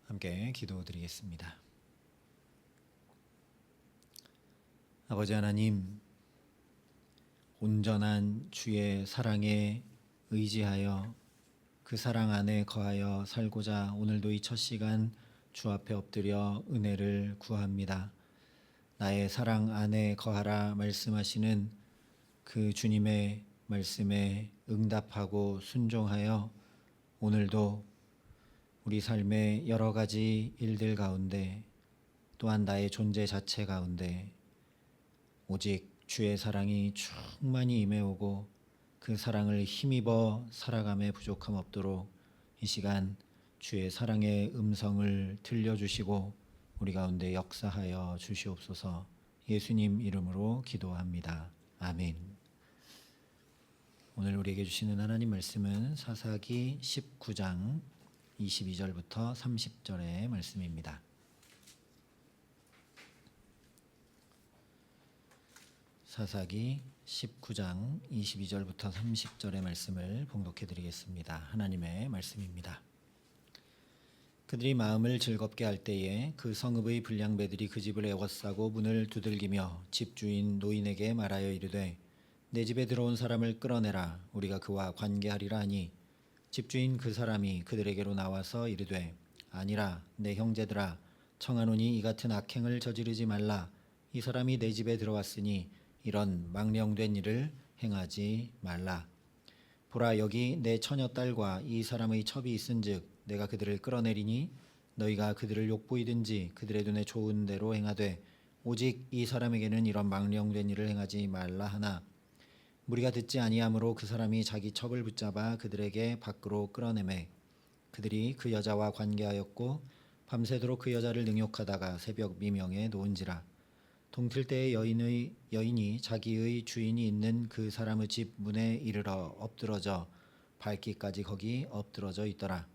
함께 기도드리겠습니다. 아버지 하나님, 온전한 주의 사랑에 의지하여 그 사랑 안에 거하여 살고자 오늘도 이 첫 시간 주 앞에 엎드려 은혜를 구합니다. 나의 사랑 안에 거하라 말씀하시는 그 주님의 말씀에 응답하고 순종하여 오늘도 우리 삶의 여러 가지 일들 가운데 또한 나의 존재 자체 가운데 오직 주의 사랑이 충만히 임해오고 그 사랑을 힘입어 살아감에 부족함 없도록 이 시간 주의 사랑의 음성을 들려주시고 우리 가운데 역사하여 주시옵소서. 예수님 이름으로 기도합니다. 아멘. 오늘 우리에게 주시는 하나님 말씀은 사사기 19장 22절부터 30절의 말씀입니다. 사사기 19장 22절부터 30절의 말씀을 봉독해 드리겠습니다. 하나님의 말씀입니다. 그들이 마음을 즐겁게 할 때에 그 성읍의 불량배들이 그 집을 에워싸고 문을 두들기며 집주인 노인에게 말하여 이르되 내 집에 들어온 사람을 끌어내라. 우리가 그와 관계하리라 하니 집주인 그 사람이 그들에게로 나와서 이르되 아니라 내 형제들아 청하노니 이 같은 악행을 저지르지 말라. 이 사람이 내 집에 들어왔으니 이런 망령된 일을 행하지 말라. 보라, 여기 내 처녀딸과 이 사람의 첩이 있은즉 내가 그들을 끌어내리니 너희가 그들을 욕보이든지 그들의 눈에 좋은 대로 행하되 오직 이 사람에게는 이런 망령된 일을 행하지 말라 하나 무리가 듣지 아니하므로 그 사람이 자기 첩을 붙잡아 그들에게 밖으로 끌어내매 그들이 그 여자와 관계하였고 밤새도록 그 여자를 능욕하다가 새벽 미명에 놓은지라. 동틀 때에 여인이 자기의 주인이 있는 그 사람의 집 문에 이르러 엎드러져 밝기까지 거기 엎드러져 있더라.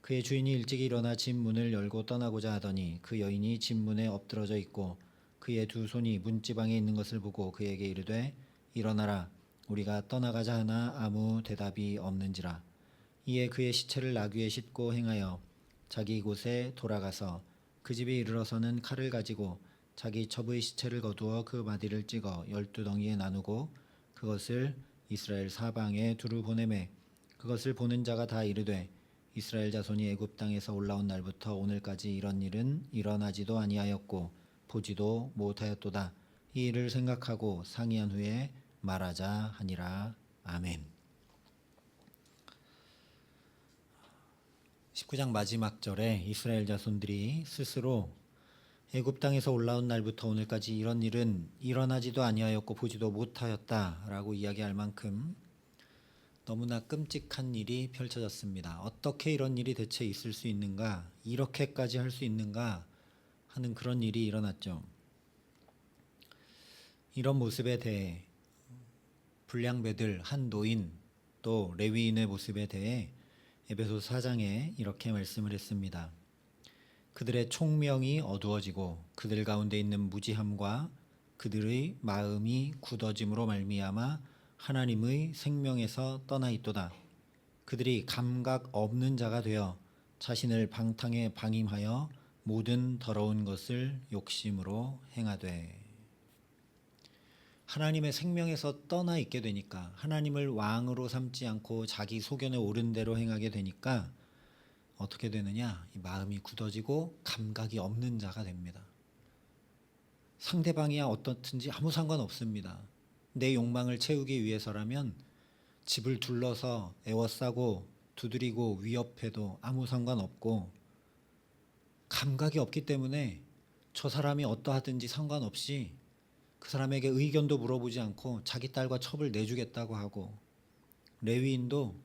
그의 주인이 일찍 일어나 집 문을 열고 떠나고자 하더니 그 여인이 집 문에 엎드러져 있고 그의 두 손이 문지방에 있는 것을 보고 그에게 이르되 일어나라. 우리가 떠나가자 하나 아무 대답이 없는지라. 이에 그의 시체를 나귀에 싣고 행하여 자기 곳에 돌아가서 그 집에 이르러서는 칼을 가지고 자기 첩의 시체를 거두어 그 마디를 찍어 12덩이에 나누고 그것을 이스라엘 사방에 두루 보내매 그것을 보는 자가 다 이르되 이스라엘 자손이 애굽 땅에서 올라온 날부터 오늘까지 이런 일은 일어나지도 아니하였고 보지도 못하였도다. 이 일을 생각하고 상의한 후에 말하자 하니라. 아멘. 19장 마지막 절에 이스라엘 자손들이 스스로 애굽 땅에서 올라온 날부터 오늘까지 이런 일은 일어나지도 아니하였고 보지도 못하였다라고 이야기할 만큼 너무나 끔찍한 일이 펼쳐졌습니다. 어떻게 이런 일이 대체 있을 수 있는가? 이렇게까지 할 수 있는가? 하는 그런 일이 일어났죠. 이런 모습에 대해 불량배들, 한 노인, 또 레위인의 모습에 대해 에베소서 4장에 이렇게 말씀을 했습니다. 그들의 총명이 어두워지고 그들 가운데 있는 무지함과 그들의 마음이 굳어짐으로 말미암아 하나님의 생명에서 떠나 있도다. 그들이 감각 없는 자가 되어 자신을 방탕에 방임하여 모든 더러운 것을 욕심으로 행하되. 하나님의 생명에서 떠나 있게 되니까, 하나님을 왕으로 삼지 않고 자기 소견에 옳은 대로 행하게 되니까 어떻게 되느냐? 이 마음이 굳어지고 감각이 없는 자가 됩니다. 상대방이야 어떻든지 아무 상관없습니다. 내 욕망을 채우기 위해서라면 집을 둘러서 에워싸고 두드리고 위협해도 아무 상관없고, 감각이 없기 때문에 저 사람이 어떠하든지 상관없이 그 사람에게 의견도 물어보지 않고 자기 딸과 첩을 내주겠다고 하고, 레위인도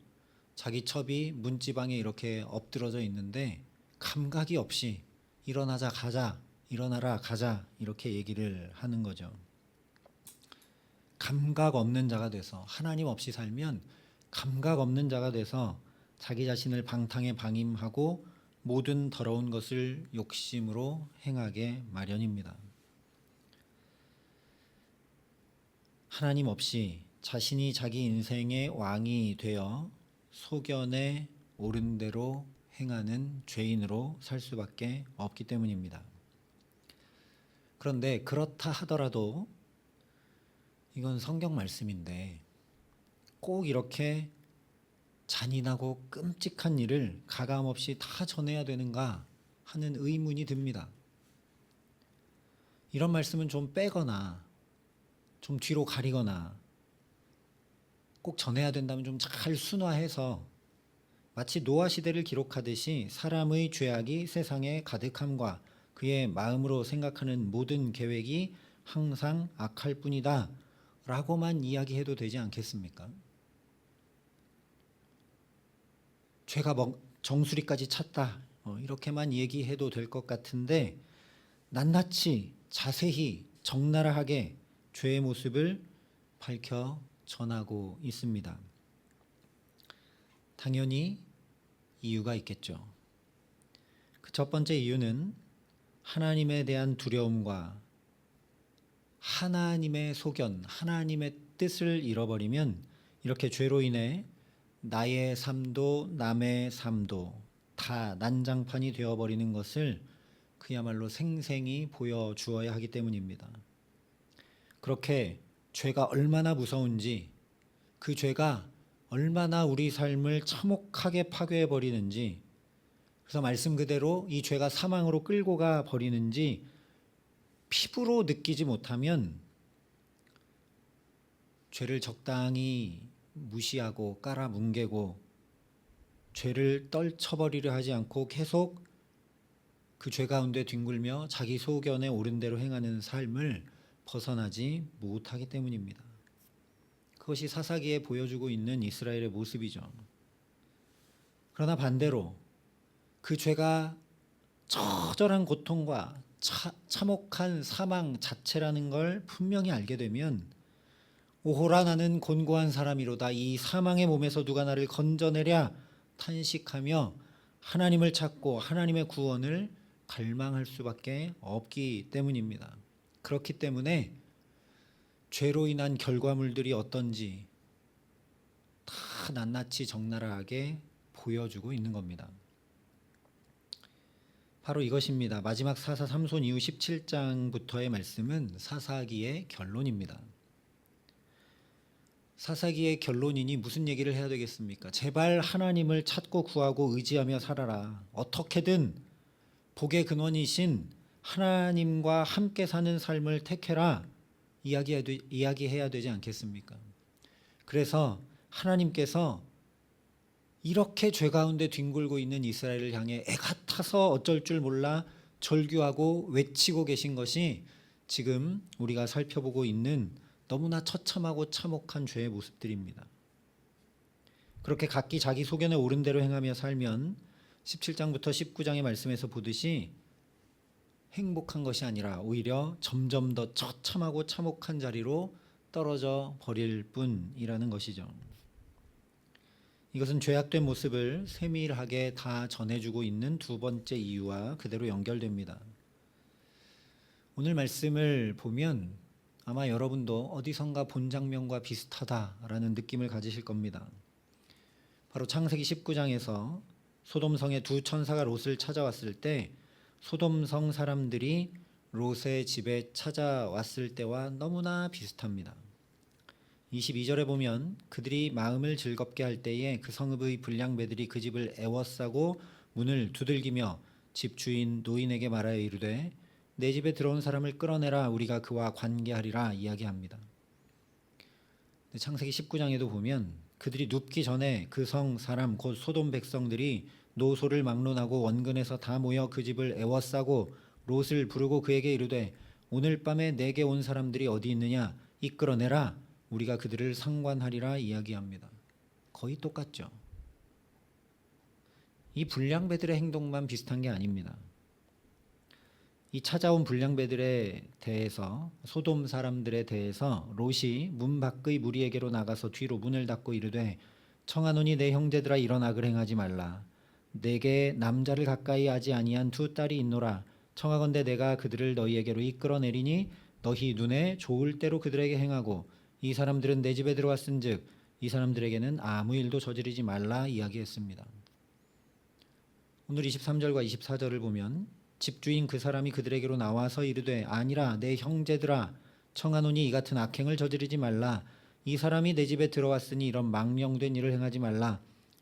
자기 첩이 문지방에 이렇게 엎드러져 있는데 감각이 없이 일어나자 가자, 일어나라 가자 이렇게 얘기를 하는 거죠. 감각 없는 자가 돼서, 하나님 없이 살면 감각 없는 자가 돼서 자기 자신을 방탕에 방임하고 모든 더러운 것을 욕심으로 행하게 마련입니다. 하나님 없이 자신이 자기 인생의 왕이 되어 소견에 옳은 대로 행하는 죄인으로 살 수밖에 없기 때문입니다. 그런데 그렇다 하더라도 이건 성경 말씀인데 꼭 이렇게 잔인하고 끔찍한 일을 가감없이 다 전해야 되는가 하는 의문이 듭니다. 이런 말씀은 좀 빼거나 좀 뒤로 가리거나 꼭 전해야 된다면 좀 잘 순화해서 마치 노아 시대를 기록하듯이 사람의 죄악이 세상에 가득함과 그의 마음으로 생각하는 모든 계획이 항상 악할 뿐이다 라고만 이야기해도 되지 않겠습니까? 죄가 정수리까지 찼다 이렇게만 얘기해도 될 것 같은데 낱낱이 자세히 적나라하게 죄의 모습을 밝혀 전하고 있습니다. 당연히 이유가 있겠죠. 그 첫 번째 이유는 하나님에 대한 두려움과 하나님의 소견, 하나님의 뜻을 잃어버리면 이렇게 죄로 인해 나의 삶도 남의 삶도 다 난장판이 되어버리는 것을 그야말로 생생히 보여주어야 하기 때문입니다. 그렇게 죄가 얼마나 무서운지, 그 죄가 얼마나 우리 삶을 참혹하게 파괴해버리는지, 그래서 말씀 그대로 이 죄가 사망으로 끌고 가 버리는지 피부로 느끼지 못하면 죄를 적당히 무시하고 깔아뭉개고 죄를 떨쳐버리려 하지 않고 계속 그 죄 가운데 뒹굴며 자기 소견에 옳은 대로 행하는 삶을 벗어나지 못하기 때문입니다. 그것이 사사기에 보여주고 있는 이스라엘의 모습이죠. 그러나 반대로 그 죄가 처절한 고통과 참혹한 사망 자체라는 걸 분명히 알게 되면 오호라 나는 곤고한 사람이로다 이 사망의 몸에서 누가 나를 건져내랴 탄식하며 하나님을 찾고 하나님의 구원을 갈망할 수밖에 없기 때문입니다. 그렇기 때문에 죄로 인한 결과물들이 어떤지 다 낱낱이 적나라하게 보여주고 있는 겁니다. 바로 이것입니다. 마지막 사사 삼손 이후 17장부터의 말씀은 사사기의 결론입니다. 사사기의 결론이니 무슨 얘기를 해야 되겠습니까? 제발 하나님을 찾고 구하고 의지하며 살아라. 어떻게든 복의 근원이신 하나님과 함께 사는 삶을 택해라. 이야기해야 되지 않겠습니까? 그래서 하나님께서 이렇게 죄 가운데 뒹굴고 있는 이스라엘을 향해 애가 타서 어쩔 줄 몰라 절규하고 외치고 계신 것이 지금 우리가 살펴보고 있는 너무나 처참하고 참혹한 죄의 모습들입니다. 그렇게 각기 자기 소견에 옳은 대로 행하며 살면 17장부터 19장의 말씀에서 보듯이 행복한 것이 아니라 오히려 점점 더 처참하고 참혹한 자리로 떨어져 버릴 뿐이라는 것이죠. 이것은 죄악된 모습을 세밀하게 다 전해주고 있는 두 번째 이유와 그대로 연결됩니다. 오늘 말씀을 보면 아마 여러분도 어디선가 본 장면과 비슷하다라는 느낌을 가지실 겁니다. 바로 창세기 19장에서 소돔성의 두 천사가 롯을 찾아왔을 때 소돔성 사람들이 롯의 집에 찾아왔을 때와 너무나 비슷합니다. 22절에 보면 그들이 마음을 즐겁게 할 때에 그 성읍의 불량배들이 그 집을 애워싸고 문을 두들기며 집주인 노인에게 말하여 이르되 내 집에 들어온 사람을 끌어내라 우리가 그와 관계하리라 이야기합니다. 창세기 19장에도 보면 그들이 눕기 전에 그 성 사람 곧 소돔 백성들이 노소를 막론하고 원근에서 다 모여 그 집을 애워싸고 롯을 부르고 그에게 이르되 오늘 밤에 내게 온 사람들이 어디 있느냐 이끌어내라 우리가 그들을 상관하리라 이야기합니다. 거의 똑같죠. 이 불량배들의 행동만 비슷한 게 아닙니다. 이 찾아온 불량배들에 대해서 소돔 사람들에 대해서 롯이 문 밖의 무리에게로 나가서 뒤로 문을 닫고 이르되 청하노니 내 형제들아 일어나 그행하지 말라. 내게 남자를 가까이 하지 아니한 두 딸이 있노라. 청하건대 내가 그들을 너희에게로 이끌어내리니 너희 눈에 좋을 대로 그들에게 행하고 이 사람들은 내 집에 들어왔은즉 이 사람들에게는 아무 일도 저지르지 말라 이야기했습니다. 오늘 23절과 24절을 보면 집주인 그 사람이 그들에게로 나와서 이르되 아니라 내 형제들아 청하노니 이 같은 악행을 저지르지 말라. 이 사람이 내 집에 들어왔으니 이런 망령된 일을 행하지 말라.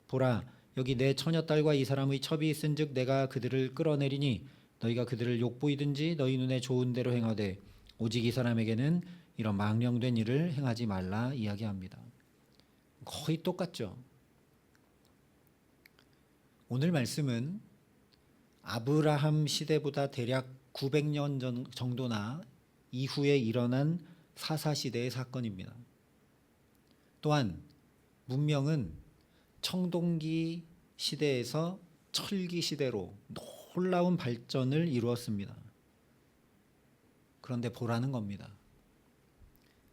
보라 여기 내 처녀딸과 이 사람의 첩이 있은즉 내가 그들을 끌어내리니 너희가 그들을 욕보이든지 너희 눈에 좋은 대로 행하되 오직 이 사람에게는 이런 망령된 일을 행하지 말라 이야기합니다. 거의 똑같죠. 오늘 말씀은 아브라함 시대보다 대략 900년 정도나 이후에 일어난 사사시대의 사건입니다. 또한 문명은 청동기 시대에서 철기 시대로 놀라운 발전을 이루었습니다. 그런데 보라는 겁니다.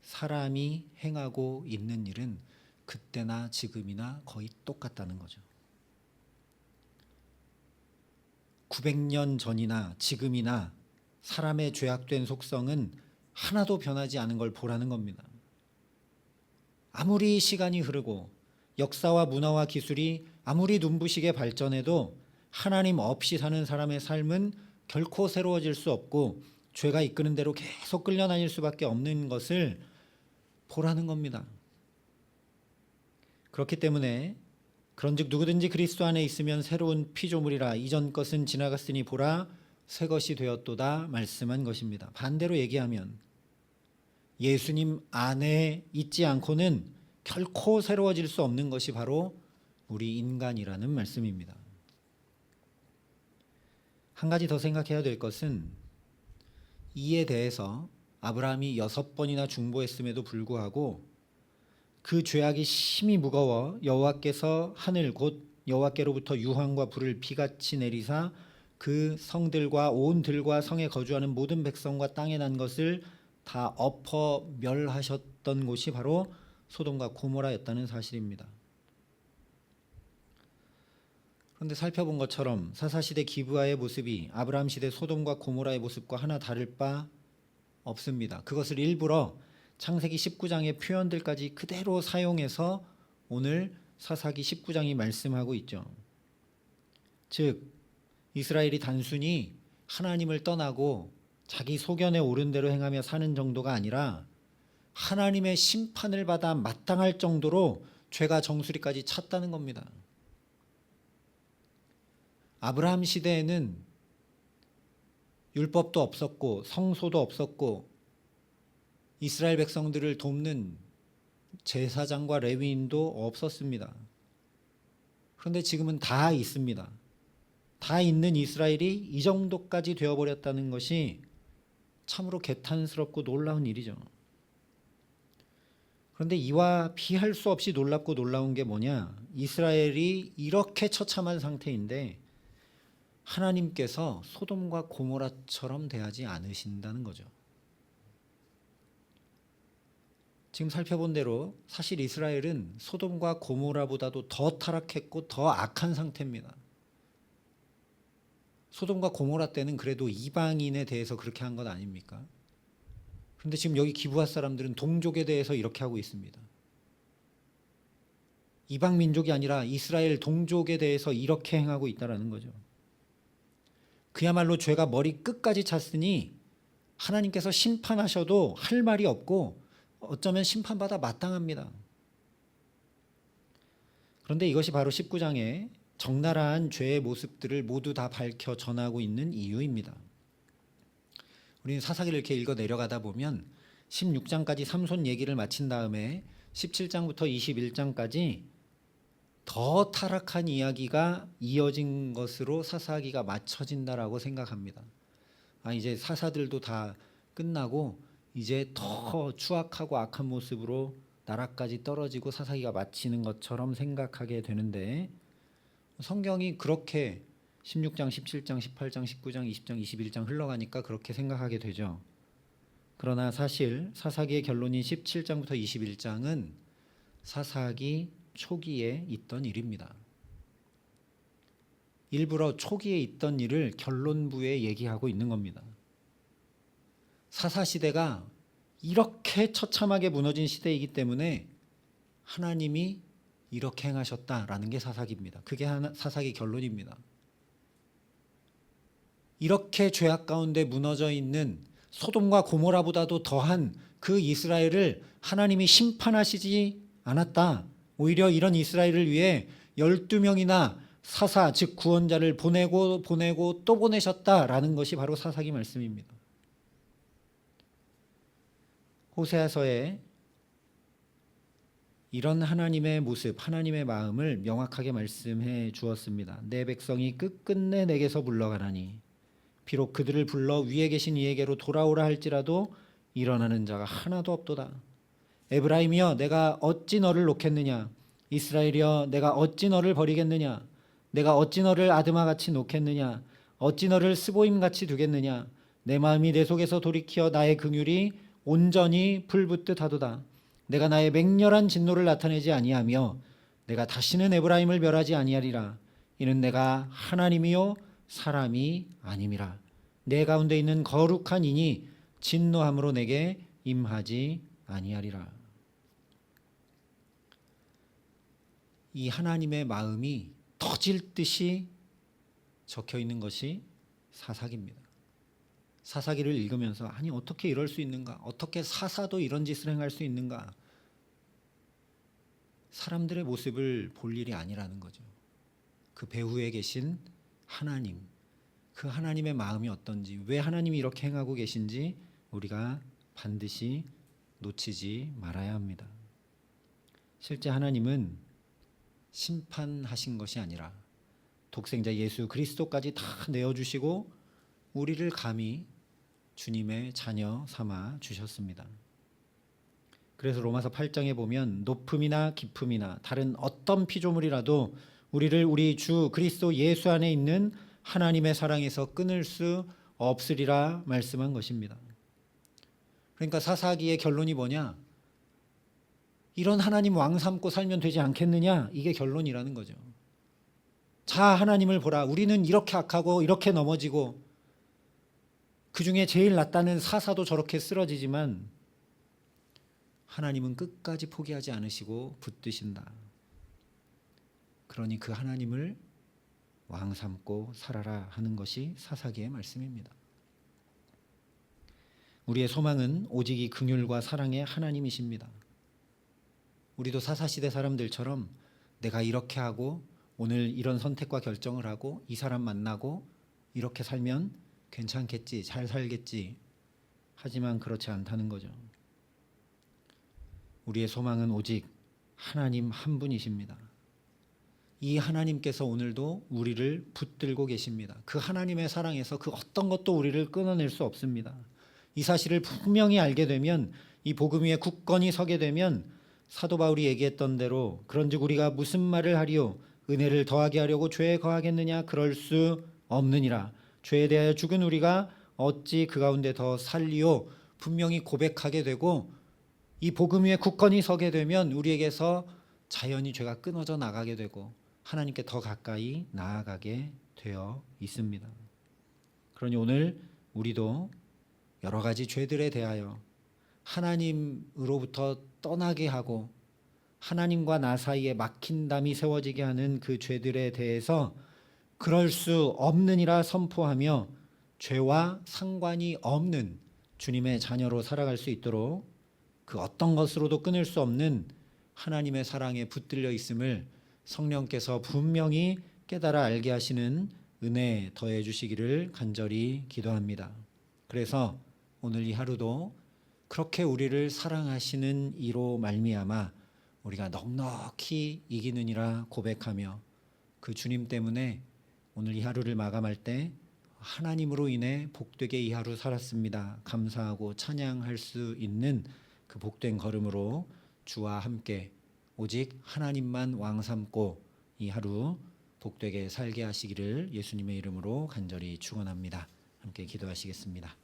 사람이 행하고 있는 일은 그때나 지금이나 거의 똑같다는 거죠. 900년 전이나 지금이나 사람의 죄악된 속성은 하나도 변하지 않은 걸 보라는 겁니다. 아무리 시간이 흐르고 역사와 문화와 기술이 아무리 눈부시게 발전해도 하나님 없이 사는 사람의 삶은 결코 새로워질 수 없고 죄가 이끄는 대로 계속 끌려다닐 수밖에 없는 것을 보라는 겁니다. 그렇기 때문에 그런즉 누구든지 그리스도 안에 있으면 새로운 피조물이라 이전 것은 지나갔으니 보라 새 것이 되었도다 말씀한 것입니다. 반대로 얘기하면 예수님 안에 있지 않고는 결코 새로워질 수 없는 것이 바로 우리 인간이라는 말씀입니다. 한 가지 더 생각해야 될 것은 이에 대해서 아브라함이 6번이나 중보했음에도 불구하고 그 죄악이 심히 무거워 여호와께서 하늘 곧 여호와께로부터 유황과 불을 비같이 내리사 그 성들과 온 들과 성에 거주하는 모든 백성과 땅에 난 것을 다 엎어 멸하셨던 곳이 바로 소돔과 고모라였다는 사실입니다. 그런데 살펴본 것처럼 사사시대 기브아의 모습이 아브라함 시대 소돔과 고모라의 모습과 하나 다를 바 없습니다. 그것을 일부러 창세기 19장의 표현들까지 그대로 사용해서 오늘 사사기 19장이 말씀하고 있죠. 즉 이스라엘이 단순히 하나님을 떠나고 자기 소견에 오른 대로 행하며 사는 정도가 아니라 하나님의 심판을 받아 마땅할 정도로 죄가 정수리까지 찼다는 겁니다. 아브라함 시대에는 율법도 없었고 성소도 없었고 이스라엘 백성들을 돕는 제사장과 레위인도 없었습니다. 그런데 지금은 다 있습니다. 다 있는 이스라엘이 이 정도까지 되어버렸다는 것이 참으로 개탄스럽고 놀라운 일이죠. 그런데 이와 비할 수 없이 놀랍고 놀라운 게 뭐냐? 이스라엘이 이렇게 처참한 상태인데 하나님께서 소돔과 고모라처럼 대하지 않으신다는 거죠. 지금 살펴본 대로 사실 이스라엘은 소돔과 고모라보다도 더 타락했고 더 악한 상태입니다. 소돔과 고모라 때는 그래도 이방인에 대해서 그렇게 한 것 아닙니까? 그런데 지금 여기 기브아 사람들은 동족에 대해서 이렇게 하고 있습니다. 이방 민족이 아니라 이스라엘 동족에 대해서 이렇게 행하고 있다는 거죠. 그야말로 죄가 머리 끝까지 찼으니 하나님께서 심판하셔도 할 말이 없고 어쩌면 심판받아 마땅합니다. 그런데 이것이 바로 19장에 적나라한 죄의 모습들을 모두 다 밝혀 전하고 있는 이유입니다. 우리는 사사기를 이렇게 읽어 내려가다 보면 16장까지 삼손 얘기를 마친 다음에 17장부터 21장까지 더 타락한 이야기가 이어진 것으로 사사기가 맞춰진다라고 생각합니다. 이제 사사들도 다 끝나고 이제 더 추악하고 악한 모습으로 나라까지 떨어지고 사사기가 마치는 것처럼 생각하게 되는데 성경이 그렇게 16장, 17장, 18장, 19장, 20장, 21장 흘러가니까 그렇게 생각하게 되죠. 그러나 사실 사사기의 결론인 17장부터 21장은 사사기 초기에 있던 일입니다. 일부러 초기에 있던 일을 결론부에 얘기하고 있는 겁니다. 사사시대가 이렇게 처참하게 무너진 시대이기 때문에 하나님이 이렇게 행하셨다라는 게 사사기입니다. 그게 사사기 결론입니다. 이렇게 죄악 가운데 무너져 있는 소돔과 고모라보다도 더한 그 이스라엘을 하나님이 심판하시지 않았다. 오히려 이런 이스라엘을 위해 12명이나 사사 즉 구원자를 보내고 또 보내셨다라는 것이 바로 사사기 말씀입니다. 호세아서에 이런 하나님의 모습, 하나님의 마음을 명확하게 말씀해 주었습니다. 내 백성이 끝끝내 내게서 물러가나니 비록 그들을 불러 위에 계신 이에게로 돌아오라 할지라도 일어나는 자가 하나도 없도다. 에브라임이여 내가 어찌 너를 놓겠느냐. 이스라엘이여 내가 어찌 너를 버리겠느냐. 내가 어찌 너를 아드마같이 놓겠느냐. 어찌 너를 스보임같이 두겠느냐. 내 마음이 내 속에서 돌이켜 나의 긍휼이 온전히 불붙듯 하도다. 내가 나의 맹렬한 진노를 나타내지 아니하며 내가 다시는 에브라임을 멸하지 아니하리라. 이는 내가 하나님이요 사람이 아님이라. 내 가운데 있는 거룩한 이니 진노함으로 내게 임하지 아니하리라. 이 하나님의 마음이 터질 듯이 적혀 있는 것이 사사기입니다. 사사기를 읽으면서 아니 어떻게 이럴 수 있는가? 어떻게 사사도 이런 짓을 행할 수 있는가? 사람들의 모습을 볼 일이 아니라는 거죠. 그 배후에 계신 하나님, 그 하나님의 마음이 어떤지, 왜 하나님이 이렇게 행하고 계신지 우리가 반드시 놓치지 말아야 합니다. 실제 하나님은 심판하신 것이 아니라 독생자 예수 그리스도까지 다 내어주시고 우리를 감히 주님의 자녀 삼아 주셨습니다. 그래서 로마서 8장에 보면 높음이나 깊음이나 다른 어떤 피조물이라도 우리를 우리 주 그리스도 예수 안에 있는 하나님의 사랑에서 끊을 수 없으리라 말씀한 것입니다. 그러니까 사사기의 결론이 뭐냐? 이런 하나님 왕 삼고 살면 되지 않겠느냐? 이게 결론이라는 거죠. 자, 하나님을 보라. 우리는 이렇게 악하고 이렇게 넘어지고 그 중에 제일 낫다는 사사도 저렇게 쓰러지지만 하나님은 끝까지 포기하지 않으시고 붙드신다. 그러니 그 하나님을 왕 삼고 살아라 하는 것이 사사기의 말씀입니다. 우리의 소망은 오직 이 긍휼과 사랑의 하나님이십니다. 우리도 사사시대 사람들처럼 내가 이렇게 하고 오늘 이런 선택과 결정을 하고 이 사람 만나고 이렇게 살면 괜찮겠지, 잘 살겠지. 하지만 그렇지 않다는 거죠. 우리의 소망은 오직 하나님 한 분이십니다. 이 하나님께서 오늘도 우리를 붙들고 계십니다. 그 하나님의 사랑에서 그 어떤 것도 우리를 끊어낼 수 없습니다. 이 사실을 분명히 알게 되면, 이 복음 위에 굳건히 서게 되면 사도 바울이 얘기했던 대로 그런즉 우리가 무슨 말을 하리요? 은혜를 더하게 하려고 죄에 거하겠느냐? 그럴 수 없느니라. 죄에 대하여 죽은 우리가 어찌 그 가운데 더 살리요? 분명히 고백하게 되고 이 복음 위에 굳건히 서게 되면 우리에게서 자연히 죄가 끊어져 나가게 되고 하나님께 더 가까이 나아가게 되어 있습니다. 그러니 오늘 우리도 여러 가지 죄들에 대하여 하나님으로부터 떠나게 하고 하나님과 나 사이에 막힌 담이 세워지게 하는 그 죄들에 대해서 그럴 수 없느니라 선포하며 죄와 상관이 없는 주님의 자녀로 살아갈 수 있도록 그 어떤 것으로도 끊을 수 없는 하나님의 사랑에 붙들려 있음을 성령께서 분명히 깨달아 알게 하시는 은혜 더해 주시기를 간절히 기도합니다. 그래서 오늘 이 하루도 그렇게 우리를 사랑하시는 이로 말미암아 우리가 넉넉히 이기느니라 고백하며 그 주님 때문에 오늘 이 하루를 마감할 때 하나님으로 인해 복되게 이 하루 살았습니다. 감사하고 찬양할 수 있는 그 복된 걸음으로 주와 함께 오직 하나님만 왕 삼고 이 하루 복되게 살게 하시기를 예수님의 이름으로 간절히 축원합니다. 함께 기도하시겠습니다.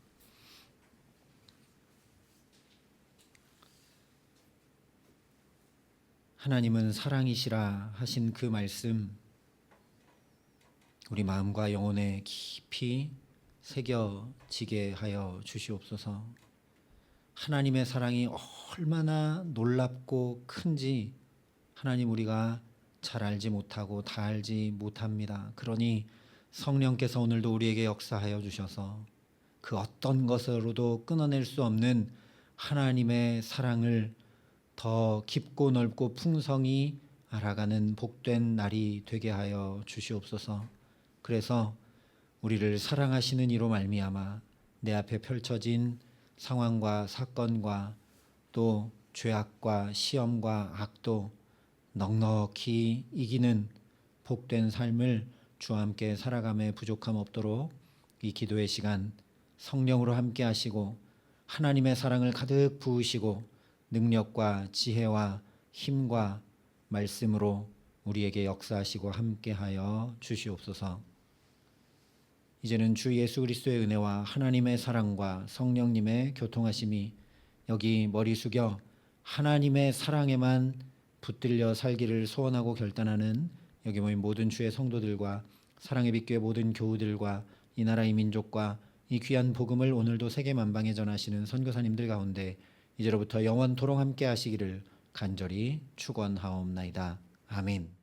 하나님은 사랑이시라 하신 그 말씀 우리 마음과 영혼에 깊이 새겨지게 하여 주시옵소서. 하나님의 사랑이 얼마나 놀랍고 큰지 하나님 우리가 잘 알지 못하고 다 알지 못합니다. 그러니 성령께서 오늘도 우리에게 역사하여 주셔서 그 어떤 것으로도 끊어낼 수 없는 하나님의 사랑을 더 깊고 넓고 풍성히 알아가는 복된 날이 되게 하여 주시옵소서. 그래서 우리를 사랑하시는 이로 말미암아 내 앞에 펼쳐진 상황과 사건과 또 죄악과 시험과 악도 넉넉히 이기는 복된 삶을 주와 함께 살아감에 부족함 없도록 이 기도의 시간 성령으로 함께 하시고 하나님의 사랑을 가득 부으시고 능력과 지혜와 힘과 말씀으로 우리에게 역사하시고 함께하여 주시옵소서. 이제는 주 예수 그리스도의 은혜와 하나님의 사랑과 성령님의 교통하심이 여기 머리 숙여 하나님의 사랑에만 붙들려 살기를 소원하고 결단하는 여기 모인 모든 주의 성도들과 사랑의 빛교회 모든 교우들과 이 나라의 민족과 이 귀한 복음을 오늘도 세계 만방에 전하시는 선교사님들 가운데 이제로부터 영원토록 함께 하시기를 간절히 축원하옵나이다. 아멘.